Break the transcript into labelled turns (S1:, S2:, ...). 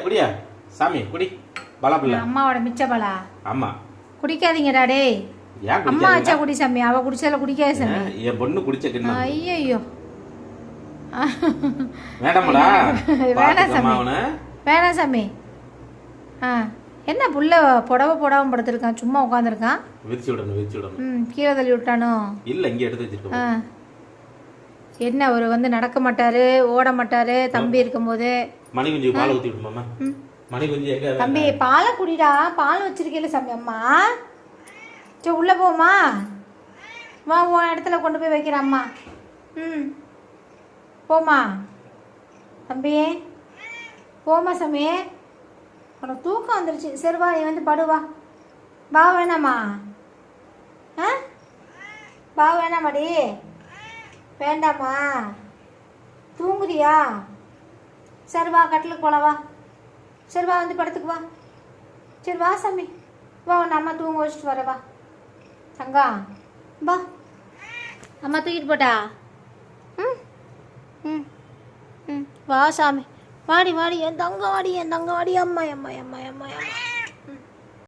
S1: குடியா சாமி குடி பலா பிள்ளை
S2: அம்மாவோட மிச்ச பலா.
S1: ஆமா
S2: குடிக்காதீங்கடா டேய்.
S1: ஏன்
S2: அம்மா வச்சா குடி சாமி, அவ குடிச்சல குடிக்காத சாமி.
S1: என் பொண்ணு குடிச்ச கிண்ணம்.
S2: ஐயோ
S1: வேண்டாமடா.
S2: வேணாம் சாமி, வேணாம் சாமி. என்ன புள்ள புடவை போடாம படுத்திருக்கான், சும்மா உட்காந்துருக்கான்.
S1: விரிச்சு விடணும்.
S2: கீழே தள்ளி விட்டானோ?
S1: இல்ல இங்க எடுத்து வச்சிருக்கோம்.
S2: என்ன அவர் வந்து நடக்க மாட்டாரு, ஓட மாட்டாரு தம்பி இருக்கும்போது.
S1: மணி குஞ்சு பால் ஊத்தி விடுமாமா. மணி குஞ்சு எங்க
S2: தம்பி பாலை குடிடா, பால் வச்சிருக்கீல சாமி அம்மா. சரி உள்ள போமா, வா உன் இடத்துல கொண்டு போய் வைக்கிற அம்மா. போமா தம்பி, போமா சாமி. உனக்கு தூக்கம் வந்துருச்சு. சரி வா, நீ வந்து படுவா. வா வேணாமா? வா வேணாமாடி? வேண்டாமா? தூங்குறியா? சரி வா, கட்டிலுக்கு போல வா. சரி வா, வந்து படுத்துக்கு வா. சரி வா சாமி, வா உன்னை அம்மா தூங்க வச்சுட்டு வர. வா தங்கா, வா. அம்மா தூக்கிட்டு போட்டா? வா சாமி, வாடி வாடி என் தங்க வாடி, என் தங்க வாடி. அம்மா அம்மா அம்மா அம்மா அம்மா.